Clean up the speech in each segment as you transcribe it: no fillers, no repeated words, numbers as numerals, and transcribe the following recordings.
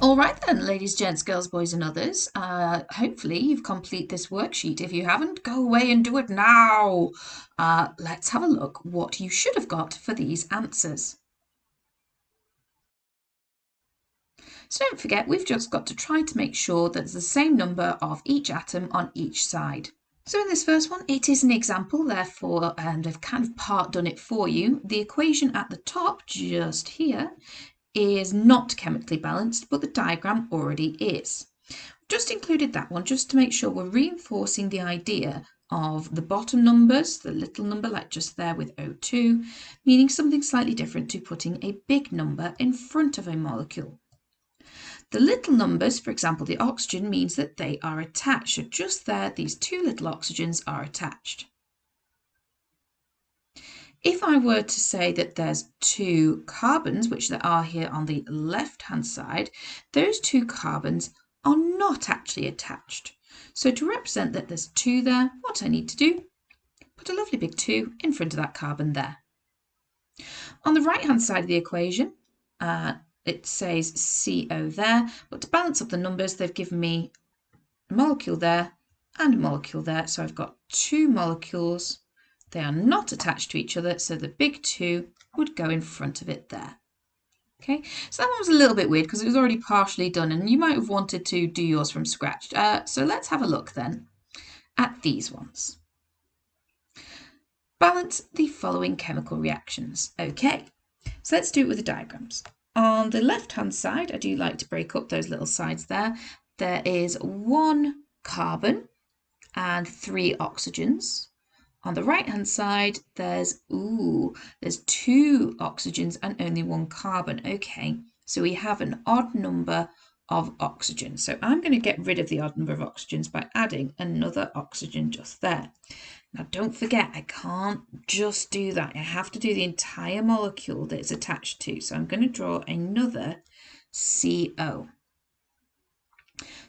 All right then, ladies, gents, girls, boys, and others. Hopefully you've completed this worksheet. If you haven't, go away and do it now. Let's have a look what you should have got for these answers. So don't forget, we've just got to try to make sure that there's the same number of each atom on each side. So in this first one, it is an example, therefore, and I've kind of part done it for you. The equation at the top, just here, is not chemically balanced, but the diagram already is. Just included that one just to make sure we're reinforcing the idea of the bottom numbers, the little number like just there with O2, meaning something slightly different to putting a big number in front of a molecule. The little numbers, for example, the oxygen, means that they are attached. So just there, these two little oxygens are attached. If I were to say that there's two carbons, which there are here on the left-hand side, those two carbons are not actually attached. So to represent that there's two there, what I need to do, put a lovely big 2 in front of that carbon there. On the right-hand side of the equation, it says CO there, but to balance up the numbers, they've given me a molecule there and a molecule there. So I've got two molecules. They are not attached to each other, so the big 2 would go in front of it there. Okay, so that one was a little bit weird because it was already partially done and you might have wanted to do yours from scratch. So let's have a look then at these ones. Balance the following chemical reactions. Okay, so let's do it with the diagrams. On the left-hand side, I do like to break up those little sides there. There is 1 carbon and 3 oxygens. On the right-hand side, there's 2 oxygens and only 1 carbon. Okay, so we have an odd number of oxygen. So I'm going to get rid of the odd number of oxygens by adding another oxygen just there. Now don't forget, I can't just do that. I have to do the entire molecule that it's attached to. So I'm going to draw another CO.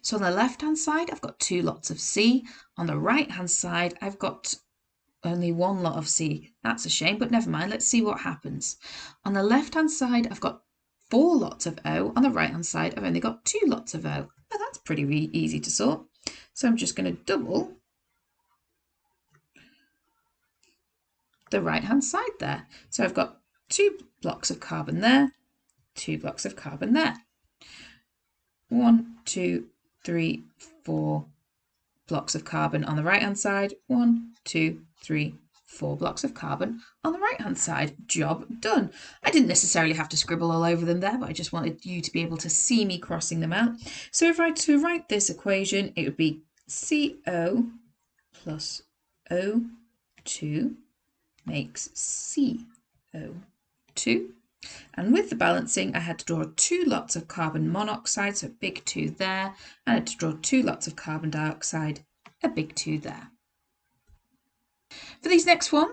So on the left-hand side, I've got 2 lots of C. On the right-hand side, I've got only 1 lot of C. That's a shame, but never mind. Let's see what happens. On the left-hand side, I've got 4 lots of O. On the right-hand side, I've only got 2 lots of O. Oh, that's pretty easy to sort. So I'm just going to double the right-hand side there. So I've got 2 blocks of carbon there, 2 blocks of carbon there. 1, 2, 3, 4 blocks of carbon on the right-hand side. 1, 2, 3, 4 blocks of carbon on the right-hand side. Job done. I didn't necessarily have to scribble all over them there, but I just wanted you to be able to see me crossing them out. So if I were to write this equation, it would be CO plus O2 makes CO2. And with the balancing, I had to draw 2 lots of carbon monoxide, so a big 2 there. And I had to draw 2 lots of carbon dioxide, a big 2 there. For these next one,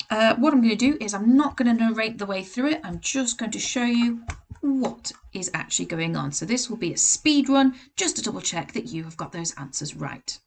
what I'm going to do is I'm not going to narrate the way through it. I'm just going to show you what is actually going on. So this will be a speed run, just to double check that you have got those answers right.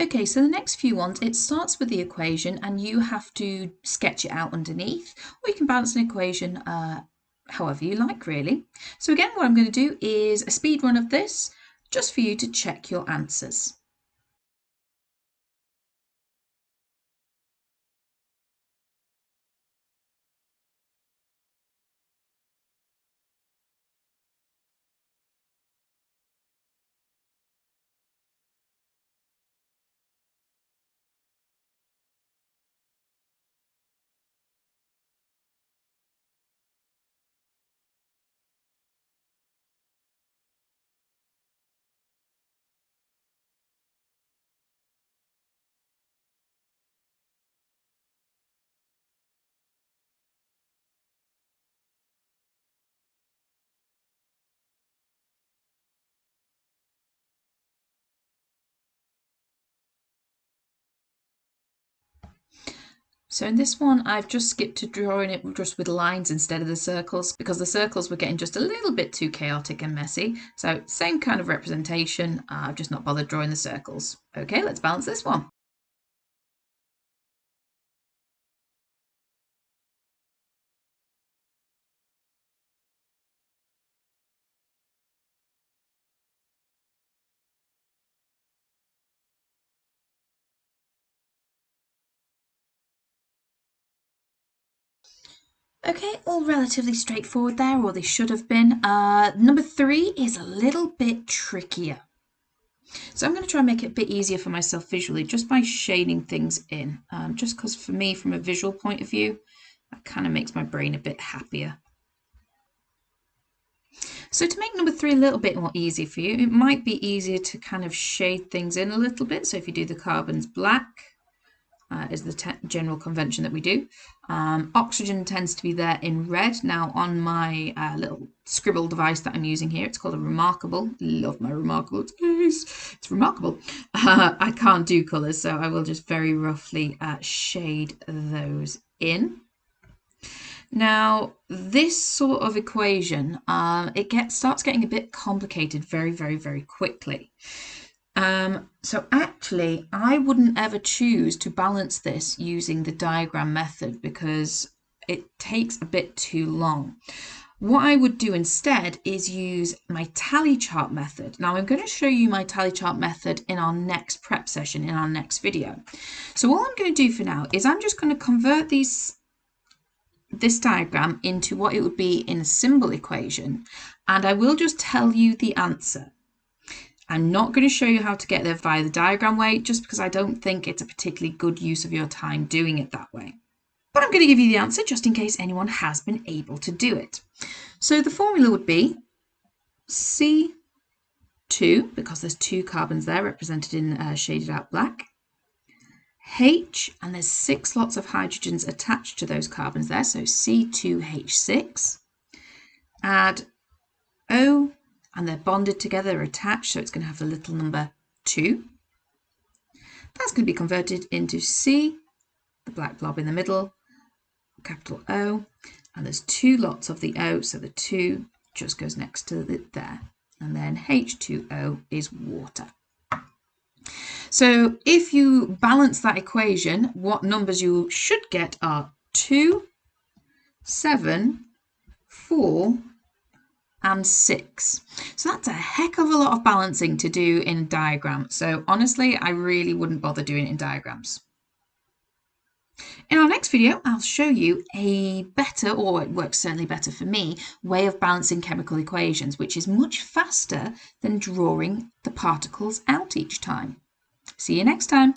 Okay, so the next few ones, it starts with the equation and you have to sketch it out underneath, or you can balance an equation however you like, really. So again, what I'm going to do is a speed run of this, just for you to check your answers. So in this one, I've just skipped to drawing it just with lines instead of the circles because the circles were getting just a little bit too chaotic and messy. So same kind of representation, I've just not bothered drawing the circles. Okay, let's balance this one. Okay, all relatively straightforward there, or they should have been. Number 3 is a little bit trickier. So I'm going to try and make it a bit easier for myself visually just by shading things in. Just because for me, from a visual point of view, that kind of makes my brain a bit happier. So to make number 3 a little bit more easy for you, it might be easier to kind of shade things in a little bit. So if you do the carbons black, is the general convention that we do. Oxygen tends to be there in red. Now on my little scribble device that I'm using here, it's called a Remarkable. Love my Remarkable, it's remarkable. I can't do colours, so I will just very roughly shade those in. Now, this sort of equation, starts getting a bit complicated very, very, very quickly. So actually, I wouldn't ever choose to balance this using the diagram method because it takes a bit too long. What I would do instead is use my tally chart method. Now I'm going to show you my tally chart method in our next prep session, in our next video. So all I'm going to do for now is I'm just going to convert this diagram into what it would be in a symbol equation, and I will just tell you the answer. I'm not going to show you how to get there via the diagram way, just because I don't think it's a particularly good use of your time doing it that way. But I'm going to give you the answer just in case anyone has been able to do it. So the formula would be C2, because there's 2 carbons there represented in shaded out black, H, and there's 6 lots of hydrogens attached to those carbons there, so C2H6, add O, and they're bonded together, attached, so it's going to have the little number 2. That's going to be converted into C, the black blob in the middle, capital O, and there's 2 lots of the O, so the 2 just goes next to it there. And then H2O is water. So if you balance that equation, what numbers you should get are 2, 7, 4, and 6. So that's a heck of a lot of balancing to do in a diagram. So honestly, I really wouldn't bother doing it in diagrams. In our next video, I'll show you a better, or it works certainly better for me, way of balancing chemical equations, which is much faster than drawing the particles out each time. See you next time.